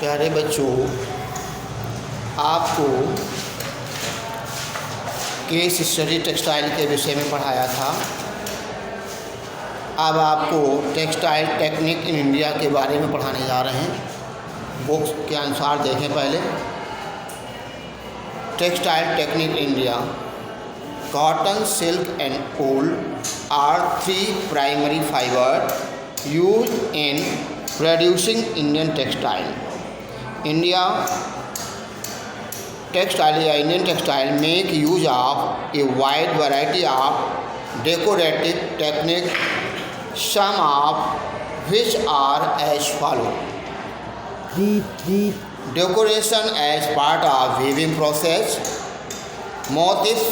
प्यारे बच्चों, आपको केस स्टडी टेक्सटाइल के विषय में पढ़ाया था। अब आपको टेक्सटाइल टेक्निक इन इंडिया के बारे में पढ़ाने जा रहे हैं। बुक्स के अनुसार देखें पहले। Textile technique India. Cotton, silk and wool are three primary fibers used in producing Indian textile. Indian textile make use of a wide variety of decorative techniques, some of which are as follows. Decoration as part of weaving process. Motifs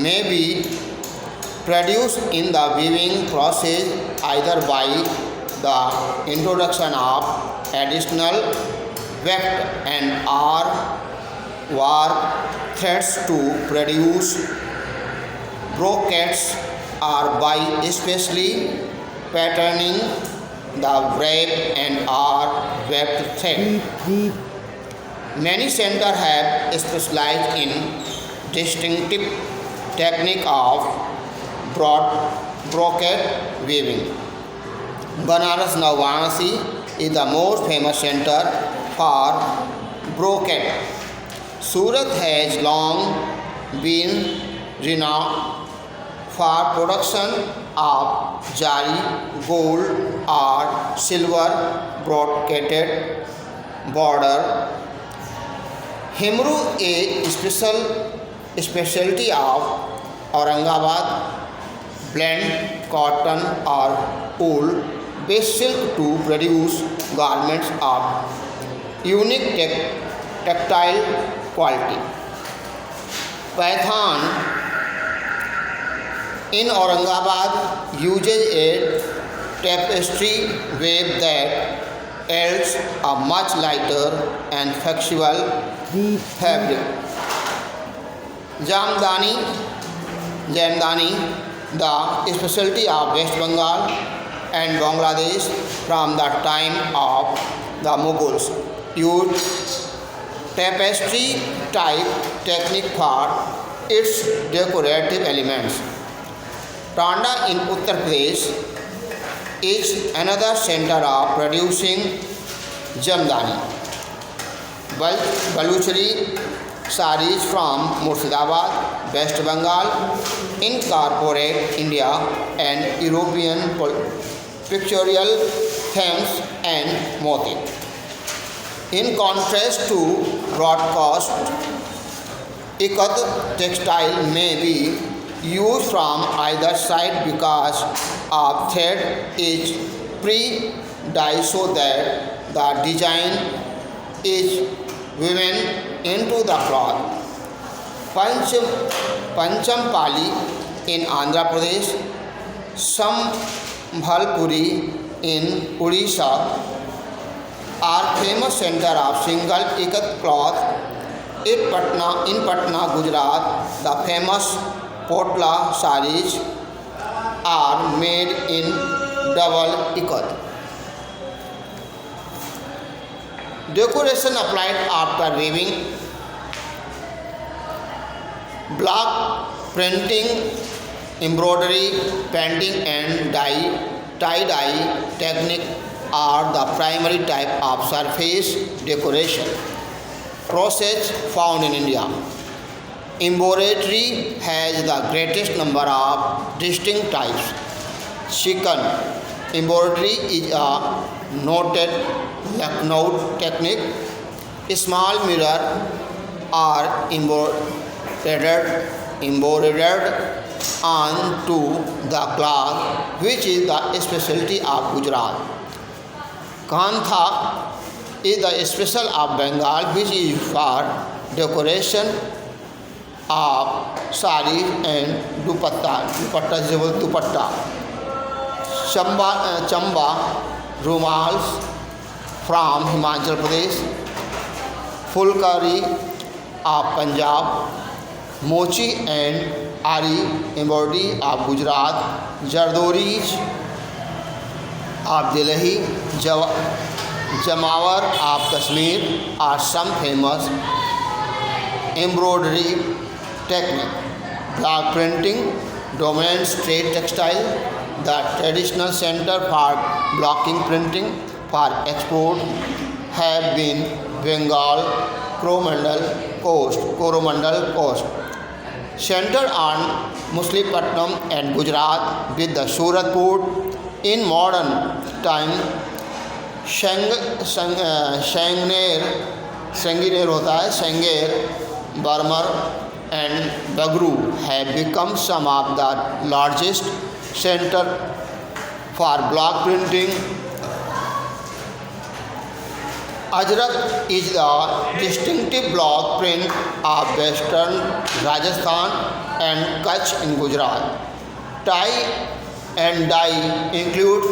may be produced in the weaving process either by the introduction of additional weft and or warp threads to produce brocades, or by especially patterning the wrap and or weft thread. Many centers have specialized in distinctive technique of brocade weaving. Banaras Varanasi is the most famous center for brocade. Surat has long been renowned for production of jari, gold or silver brocaded border. Himru, a specialty of Aurangabad, blend cotton or wool based silk to produce garments of unique tactile quality. Paithan in Aurangabad uses a tapestry web that yields a much lighter and flexible fabric. Jamdani, the specialty of West Bengal and Bangladesh from the time of the Mughals, used tapestry type technique for its decorative elements. Tanda in Uttar Pradesh is another center of producing Jamdani. Baluchari sarees from Murshidabad, West Bengal, incorporate India and European pictorial themes and motifs. In contrast to broadcast, ikat textile may be used from either side because of thread is pre-dyed so that the design is woven into the cloth. Panchampali in Andhra Pradesh, Sambhalpuri in Odisha are famous center of single ikat cloth. In Patna, Gujarat, the famous Potla sarees are made in double ikat. Decoration applied after weaving. Block printing, embroidery, painting and tie-dye technique are the primary type of surface decoration process found in India. Embroidery has the greatest number of distinct types. Chikan embroidery is a noted Lucknow technique. Small mirror are embroidered onto the cloth, which is the specialty of Gujarat. Kantha is the special of Bengal, which is for decoration of sari and dupatta. Chamba rumals from Himachal Pradesh, Fulkari of Punjab, Mochi and Ari embroidery of Gujarat, Zardoris of Delhi, Jamawar of Kashmir are some famous embroidery technique. Block printing dominates trade textile. The traditional center for blocking printing for export have been Bengal, Coromandel Coast. Centered on Machilipatnam and Gujarat with the Surat port. In modern time, Sanganer, Barmar and Bagru have become some of the largest center for block printing. Ajrak is the distinctive block print of western Rajasthan and Kutch in Gujarat. Tie and dye include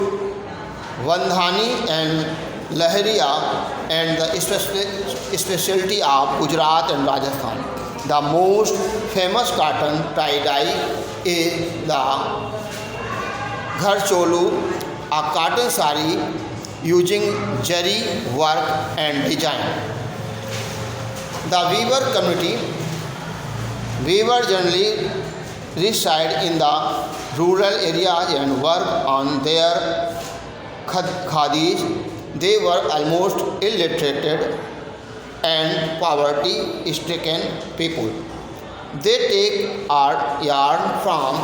Vandhani and Lahariya and the specialty of Gujarat and Rajasthan. The most famous cotton tie-dye is the Gharcholu, a cotton sari using zari work and design. The weaver community. Weavers generally reside in the rural areas and work on their khadis. They were almost illiterate and poverty-stricken people. They take yarn from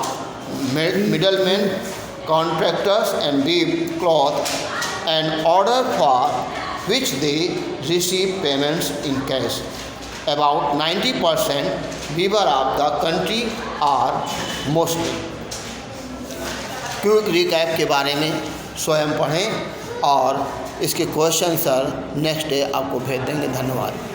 middlemen, contractors and weave cloth and order for which they receive payments in cash. About 90% weaver of the country are Muslim. Quick recap के बारे में स्वयं पढ़ें और इसके question sir next day आपको भेज देंगे। धन्यवाद।